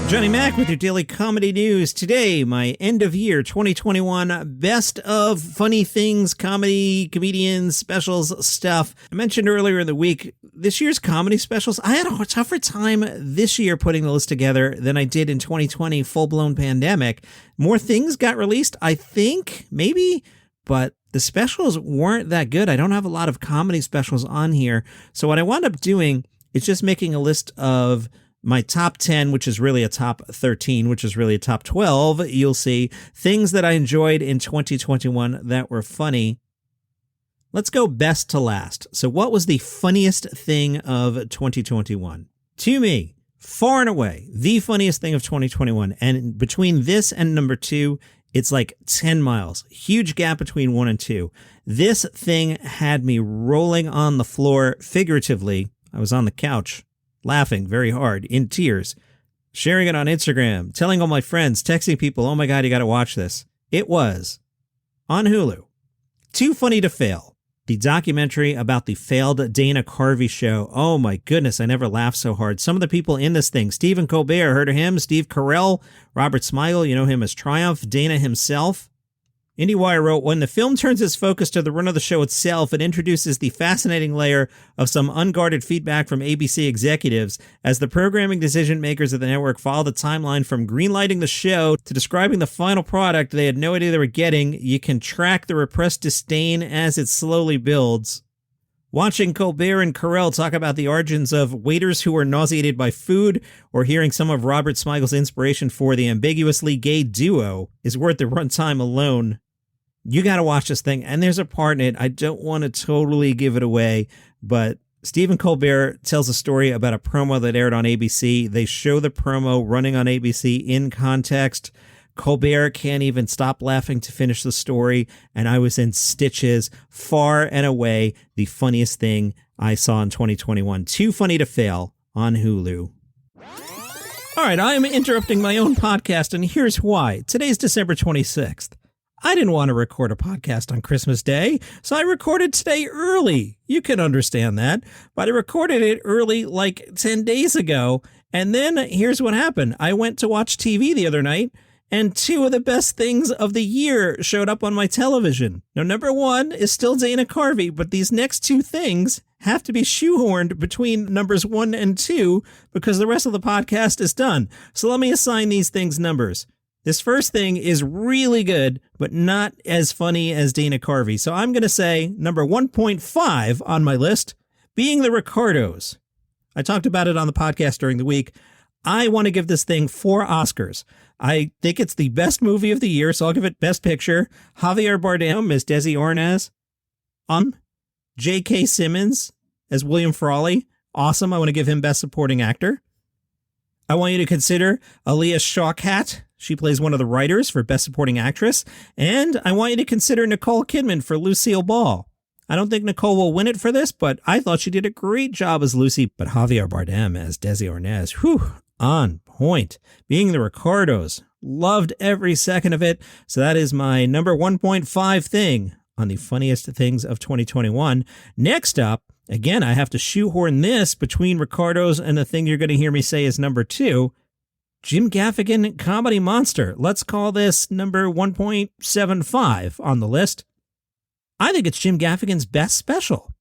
Johnny Mac with your daily comedy news. Today, my end of year 2021 best of funny things, comedy, comedians, specials stuff. I mentioned earlier in the week, this year's comedy specials, I had a tougher time this year putting the list together than I did in 2020, full-blown pandemic. More things got released, I think, maybe, but the specials weren't that good. I don't have a lot of comedy specials on here. So what I wound up doing is just making a list of my top 10, which is really a top 13, which is really a top 12, you'll see, things that I enjoyed in 2021 that were funny. Let's go best to last. So what was the funniest thing of 2021? To me, far and away, the funniest thing of 2021. And between this and number 2, it's like 10 miles. Huge gap between 1 and 2. This thing had me rolling on the floor figuratively. I was on the couch, laughing very hard, in tears, sharing it on Instagram, telling all my friends, texting people, oh my God, you got to watch this. It was on Hulu. Too Funny to Fail, the documentary about the failed Dana Carvey show. Oh my goodness, I never laughed so hard. Some of the people in this thing, Stephen Colbert, heard of him, Steve Carell, Robert Smigel, you know him as Triumph, Dana himself. IndieWire wrote, when the film turns its focus to the run of the show itself, it introduces the fascinating layer of some unguarded feedback from ABC executives as the programming decision makers of the network follow the timeline from greenlighting the show to describing the final product they had no idea they were getting. You can track the repressed disdain as it slowly builds. Watching Colbert and Carell talk about the origins of waiters who were nauseated by food, or hearing some of Robert Smigel's inspiration for the ambiguously gay duo, is worth the runtime alone. You got to watch this thing, and there's a part in it, I don't want to totally give it away, but Stephen Colbert tells a story about a promo that aired on ABC. They show the promo running on ABC in context. Colbert can't even stop laughing to finish the story, and I was in stitches. Far and away the funniest thing I saw in 2021. Too Funny to Fail on Hulu. All right, I am interrupting my own podcast, and here's why. Today's December 26th. I didn't want to record a podcast on Christmas Day, so I recorded today early. You can understand that, but I recorded it early like 10 days ago, and then here's what happened. I went to watch TV the other night, and 2 of the best things of the year showed up on my television. Now, number 1 is still Dana Carvey, but these next 2 things have to be shoehorned between numbers 1 and 2 because the rest of the podcast is done. So let me assign these things numbers. This first thing is really good, but not as funny as Dana Carvey. So I'm going to say number 1.5 on my list, Being The Ricardos. I talked about it on the podcast during the week. I want to give this thing 4 Oscars. I think it's the best movie of the year, so I'll give it Best Picture. Javier Bardem as Desi Arnaz. J.K. Simmons as William Frawley. Awesome. I want to give him Best Supporting Actor. I want you to consider Aaliyah Shawkat. She plays one of the writers for Best Supporting Actress. And I want you to consider Nicole Kidman for Lucille Ball. I don't think Nicole will win it for this, but I thought she did a great job as Lucy. But Javier Bardem as Desi Arnaz, whew, on point. Being The Ricardos, loved every second of it. So that is my number 1.5 thing on the funniest things of 2021. Next up, again, I have to shoehorn this between Ricardos and the thing you're going to hear me say is number 2, Jim Gaffigan Comedy Monster. Let's call this number 1.75 on the list. I think it's Jim Gaffigan's best special.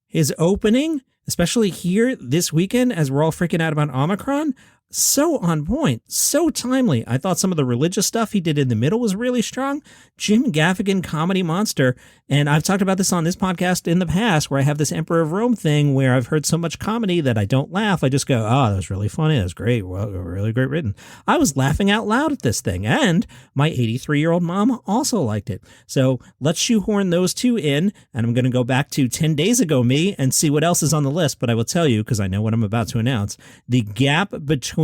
His opening, especially here this weekend as we're all freaking out about Omicron, so on point, so timely. I thought some of the religious stuff he did in the middle was really strong. Jim Gaffigan Comedy Monster. And I've talked about this on this podcast in the past where I have this Emperor of Rome thing where I've heard so much comedy that I don't laugh. I just go, oh, that was really funny. That was great. Well, really great written. I was laughing out loud at this thing. And my 83-year-old mom also liked it. So let's shoehorn those 2 in. And I'm going to go back to 10 days ago me and see what else is on the list. But I will tell you, because I know what I'm about to announce, the gap between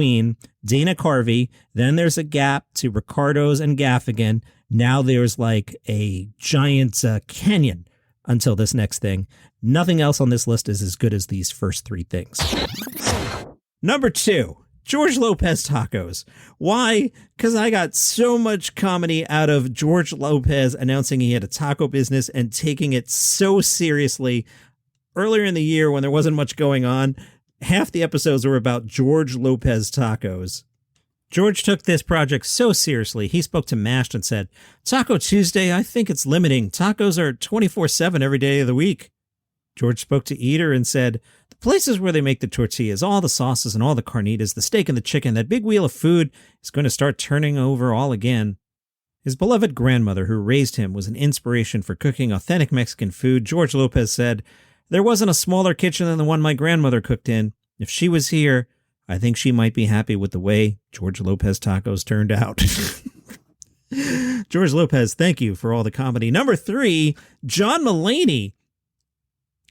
Dana Carvey, then there's a gap to Ricardos and Gaffigan. Now there's like a giant canyon until this next thing. Nothing else on this list is as good as these first 3 things. Number 2, George Lopez tacos. Why? Because I got so much comedy out of George Lopez announcing he had a taco business and taking it so seriously. Earlier in the year when there wasn't much going on, half the episodes were about George Lopez tacos. George took this project so seriously, he spoke to MASH and said, "Taco Tuesday, I think it's limiting. Tacos are 24/7 every day of the week." George spoke to Eater and said, "The places where they make the tortillas, all the sauces and all the carnitas, the steak and the chicken, that big wheel of food is going to start turning over all again." His beloved grandmother, who raised him, was an inspiration for cooking authentic Mexican food. George Lopez said, "There wasn't a smaller kitchen than the one my grandmother cooked in. If she was here, I think she might be happy with the way George Lopez tacos turned out." George Lopez, thank you for all the comedy. Number 3, John Mulaney.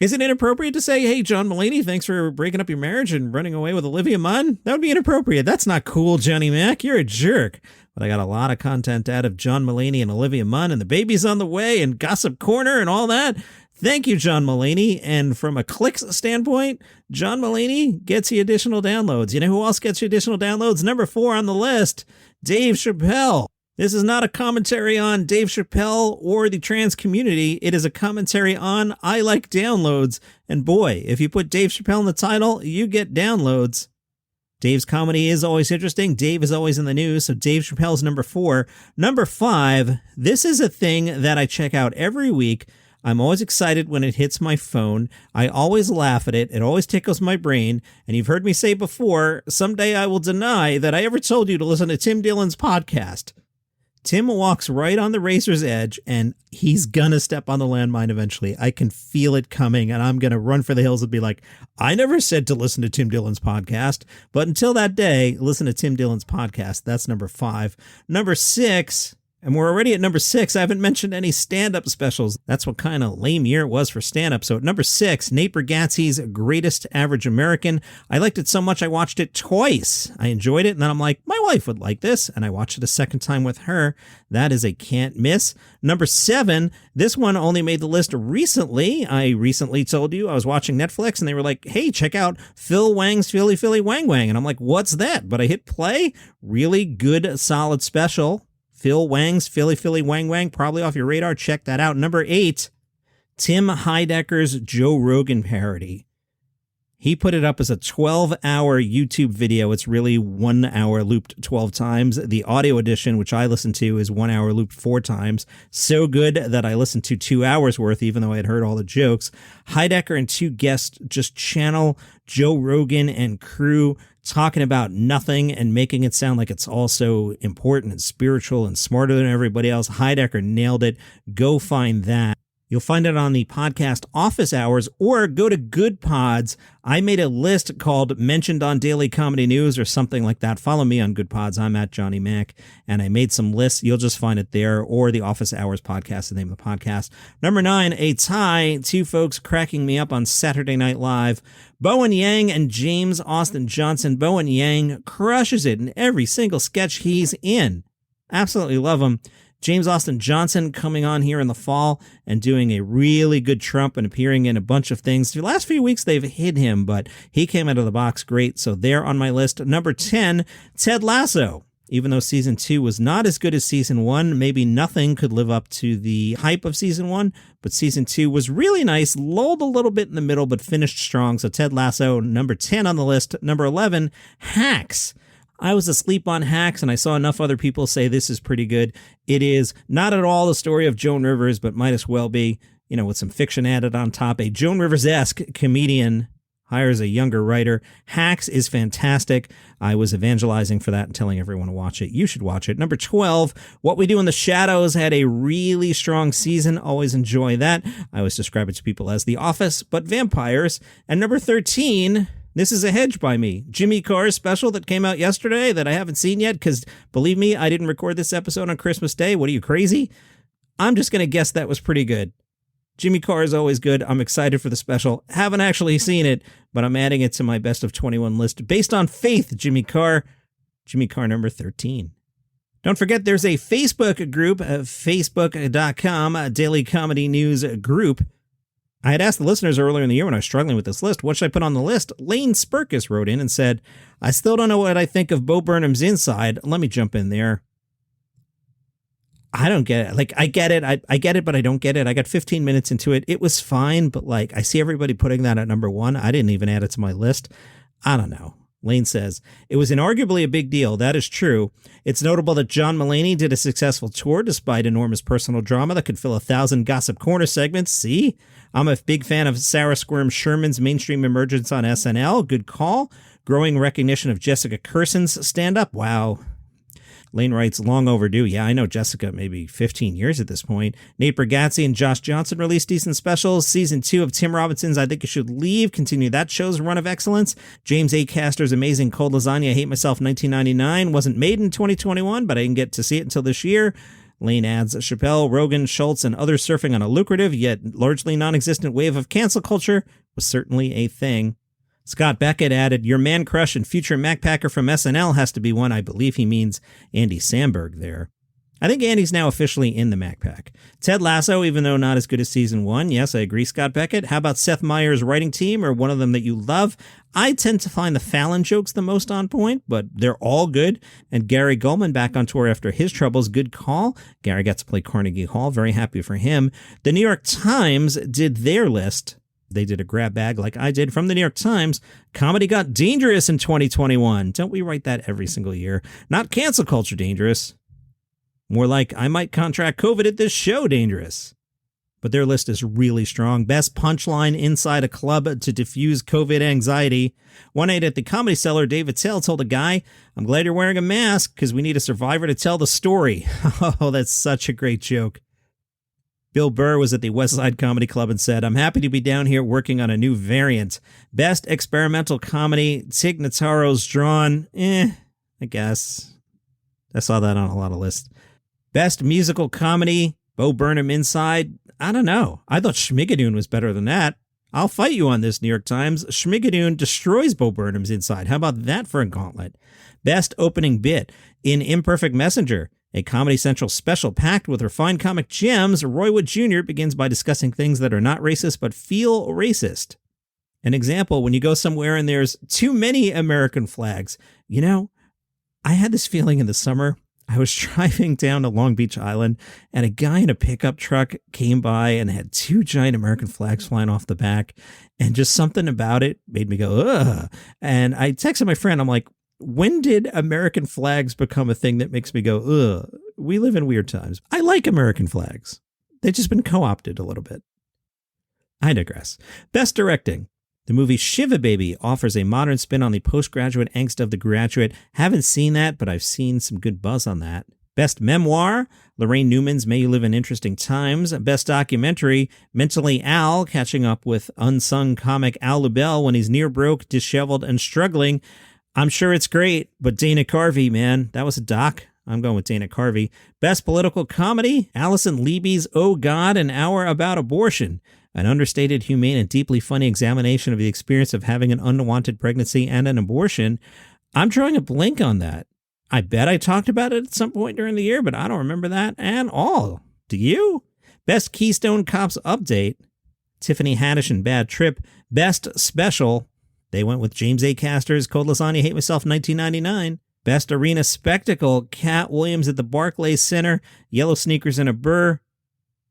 Is it inappropriate to say, "Hey, John Mulaney, thanks for breaking up your marriage and running away with Olivia Munn"? That would be inappropriate. That's not cool, Johnny Mac. You're a jerk. But I got a lot of content out of John Mulaney and Olivia Munn and the baby's on the way and Gossip Corner and all that. Thank you, John Mulaney. And from a clicks standpoint, John Mulaney gets you additional downloads. You know who else gets you additional downloads? Number 4 on the list, Dave Chappelle. This is not a commentary on Dave Chappelle or the trans community. It is a commentary on I like downloads. And boy, if you put Dave Chappelle in the title, you get downloads. Dave's comedy is always interesting. Dave is always in the news. So Dave Chappelle's number 4. Number 5, this is a thing that I check out every week. I'm always excited when it hits my phone. I always laugh at it. It always tickles my brain. And you've heard me say before, someday I will deny that I ever told you to listen to Tim Dillon's podcast. Tim walks right on the razor's edge, and he's gonna step on the landmine eventually. I can feel it coming, and I'm gonna run for the hills and be like, I never said to listen to Tim Dillon's podcast. But until that day, listen to Tim Dillon's podcast. That's number 5. Number 6, and we're already at number 6. I haven't mentioned any stand-up specials. That's what kind of lame year it was for stand-up. So at number 6, Nate Bargatze's Greatest Average American. I liked it so much I watched it twice. I enjoyed it, and then I'm like, my wife would like this, and I watched it a second time with her. That is a can't miss. Number 7, this one only made the list recently. I recently told you I was watching Netflix, and they were like, hey, check out Phil Wang's Philly Philly Wang Wang. And I'm like, what's that? But I hit play. Really good, solid special. Phil Wang's Philly Philly Wang Wang, probably off your radar. Check that out. Number 8, Tim Heidecker's Joe Rogan parody. He put it up as a 12-hour YouTube video. It's really 1 hour looped 12 times. The audio edition, which I listened to, is 1 hour looped 4 times. So good that I listened to 2 hours worth, even though I had heard all the jokes. Heidecker and 2 guests just channel Joe Rogan and crew talking about nothing and making it sound like it's all so important and spiritual and smarter than everybody else. Heidecker nailed it. Go find that. You'll find it on the podcast Office Hours, or go to Good Pods. I made a list called Mentioned on Daily Comedy News or something like that. Follow me on Good Pods. I'm at Johnny Mac, and I made some lists. You'll just find it there, or the Office Hours podcast, the name of the podcast. Number 9, a tie. 2 folks cracking me up on Saturday Night Live. Bowen Yang and James Austin Johnson. Bowen Yang crushes it in every single sketch he's in. Absolutely love him. James Austin Johnson coming on here in the fall and doing a really good Trump and appearing in a bunch of things. The last few weeks they've hid him, but he came out of the box great, so they're on my list. Number 10, Ted Lasso. Even though season 2 was not as good as season 1, maybe nothing could live up to the hype of season 1, but season 2 was really nice, lulled a little bit in the middle, but finished strong. So Ted Lasso, number 10 on the list. Number 11, Hacks. I was asleep on Hacks, and I saw enough other people say this is pretty good. It is not at all the story of Joan Rivers, but might as well be, you know, with some fiction added on top. A Joan Rivers-esque comedian hires a younger writer. Hacks is fantastic. I was evangelizing for that and telling everyone to watch it. You should watch it. Number 12, What We Do in the Shadows had a really strong season. Always enjoy that. I always describe it to people as The Office, but vampires. And number 13... This is a hedge by me. Jimmy Carr's special that came out yesterday that I haven't seen yet because, believe me, I didn't record this episode on Christmas Day. What are you, crazy? I'm just going to guess that was pretty good. Jimmy Carr is always good. I'm excited for the special. Haven't actually seen it, but I'm adding it to my best of 21 list based on faith. Jimmy Carr number 13. Don't forget there's a Facebook group, facebook.com, Daily Comedy News group. I had asked the listeners earlier in the year when I was struggling with this list, what should I put on the list? Lane Spurkis wrote in and said, I still don't know what I think of Bo Burnham's Inside. Let me jump in there. I don't get it. Like, I get it. I get it, but I don't get it. I got 15 minutes into it. It was fine, but like, I see everybody putting that at number 1. I didn't even add it to my list. I don't know. Lane says, it was inarguably a big deal. That is true. It's notable that John Mulaney did a successful tour despite enormous personal drama that could fill 1,000 Gossip Corner segments. See? I'm a big fan of Sarah Squirm Sherman's mainstream emergence on SNL. Good call. Growing recognition of Jessica Kirson's stand-up. Wow. Lane writes, long overdue. Yeah, I know Jessica, maybe 15 years at this point. Nate Bargatze and Josh Johnson released decent specials. Season 2 of Tim Robinson's I Think You Should Leave continue that show's run of excellence. James A. Caster's amazing Cold Lasagna, I Hate Myself 1999 wasn't made in 2021, but I didn't get to see it until this year. Lane adds, Chappelle, Rogan, Schultz, and others surfing on a lucrative yet largely non-existent wave of cancel culture was certainly a thing. Scott Beckett added, your man crush and future MacPacker from SNL has to be one. I believe he means Andy Samberg there. I think Andy's now officially in the MacPack. Ted Lasso, even though not as good as season 1. Yes, I agree, Scott Beckett. How about Seth Meyers' writing team, or one of them that you love? I tend to find the Fallon jokes the most on point, but they're all good. And Gary Gulman back on tour after his troubles. Good call. Gary got to play Carnegie Hall. Very happy for him. The New York Times did their list. They did a grab bag like I did from the New York Times. Comedy got dangerous in 2021. Don't we write that every single year? Not cancel culture dangerous. More like I might contract COVID at this show dangerous. But their list is really strong. Best punchline inside a club to diffuse COVID anxiety. One night at the Comedy Cellar, Dave Attell told a guy, I'm glad you're wearing a mask because we need a survivor to tell the story. Oh, that's such a great joke. Bill Burr was at the West Side Comedy Club and said, I'm happy to be down here working on a new variant. Best experimental comedy, Tig Notaro's Drawn. I guess. I saw that on a lot of lists. Best musical comedy, Bo Burnham Inside. I don't know. I thought Schmigadoon was better than that. I'll fight you on this, New York Times. Schmigadoon destroys Bo Burnham's Inside. How about that for a gauntlet? Best opening bit, in Imperfect Messenger. A Comedy Central special packed with refined comic gems, Roy Wood Jr. begins by discussing things that are not racist but feel racist. An example, when you go somewhere and there's too many American flags. You know, I had this feeling in the summer. I was driving down to Long Beach Island and a guy in a pickup truck came by and had 2 giant American flags flying off the back. And just something about it made me go, ugh. And I texted my friend, I'm like, when did American flags become a thing that makes me go, ugh? We live in weird times. I like American flags. They've just been co-opted a little bit. I digress. Best directing. The movie Shiva Baby offers a modern spin on the postgraduate angst of the graduate. Haven't seen that, but I've seen some good buzz on that. Best memoir, Lorraine Newman's May You Live in Interesting Times. Best documentary, Mentally Al, catching up with unsung comic Al Lubell when he's near broke, disheveled, and struggling. I'm sure it's great, but Dana Carvey, man, that was a doc. I'm going with Dana Carvey. Best political comedy, Allison Leiby's Oh God, An Hour About Abortion. An understated, humane, and deeply funny examination of the experience of having an unwanted pregnancy and an abortion. I'm drawing a blank on that. I bet I talked about it at some point during the year, but I don't remember that at all. Do you? Best Keystone Cops Update, Tiffany Haddish and Bad Trip. Best Special, they went with James A. Caster's Cold Lasagna, Hate Myself 1999. Best Arena Spectacle, Cat Williams at the Barclays Center, Yellow Sneakers and a Burr,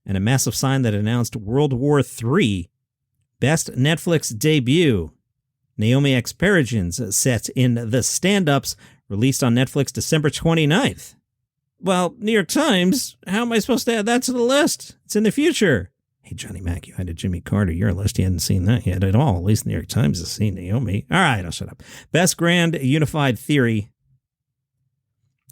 and a massive sign that announced World War III. Best Netflix Debut, Naomi X. Peregrines set in The Stand-Ups, released on Netflix December 29th. Well, New York Times, how am I supposed to add that to the list? It's in the future. Hey, Johnny Mac, you had a Jimmy Carr to your list. You hadn't seen that yet at all. At least New York Times has seen Naomi. All right, I'll shut up. Best Grand Unified Theory.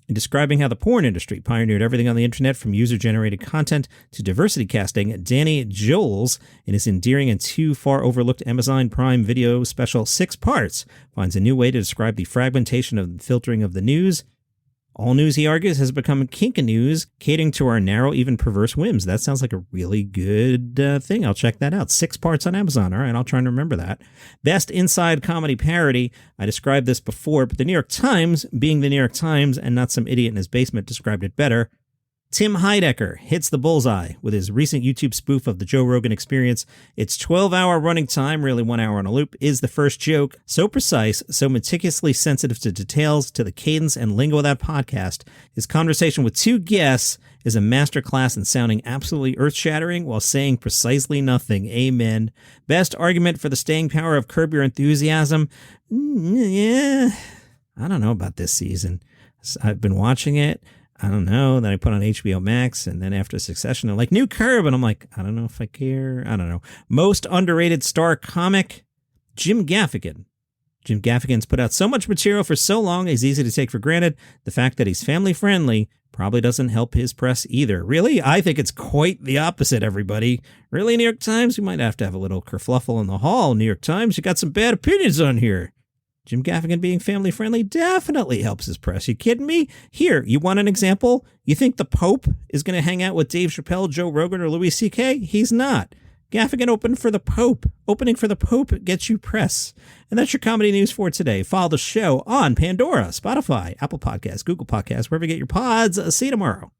In describing how the porn industry pioneered everything on the internet from user-generated content to diversity casting, Danny Joles, in his endearing and too far overlooked Amazon Prime Video special 6 Parts, finds a new way to describe the fragmentation and filtering of the news. All news, he argues, has become kink-a-news, catering to our narrow, even perverse whims. That sounds like a really good thing. I'll check that out. 6 Parts on Amazon. All right, I'll try and remember that. Best Inside Comedy Parody. I described this before, but the New York Times, being the New York Times and not some idiot in his basement, described it better. Tim Heidecker hits the bullseye with his recent YouTube spoof of the Joe Rogan Experience. Its 12-hour running time, really 1 hour on a loop, is the first joke. So precise, so meticulously sensitive to details, to the cadence and lingo of that podcast. His conversation with two guests is a masterclass in sounding absolutely earth-shattering while saying precisely nothing. Amen. Best argument for the staying power of Curb Your Enthusiasm? Yeah, I don't know about this season. I've been watching it. I don't know. Then I put on HBO Max, and then after Succession, they're like, new Curb. And I'm like, I don't know if I care. I don't know. Most underrated star comic, Jim Gaffigan. Jim Gaffigan's put out so much material for so long, he's easy to take for granted. The fact that he's family-friendly probably doesn't help his press either. Really? I think it's quite the opposite, everybody. Really, New York Times? We might have to have a little kerfluffle in the hall. New York Times, you got some bad opinions on here. Jim Gaffigan being family-friendly definitely helps his press. You kidding me? Here, you want an example? You think the Pope is going to hang out with Dave Chappelle, Joe Rogan, or Louis C.K.? He's not. Gaffigan opened for the Pope. Opening for the Pope gets you press. And that's your comedy news for today. Follow the show on Pandora, Spotify, Apple Podcasts, Google Podcasts, wherever you get your pods. See you tomorrow.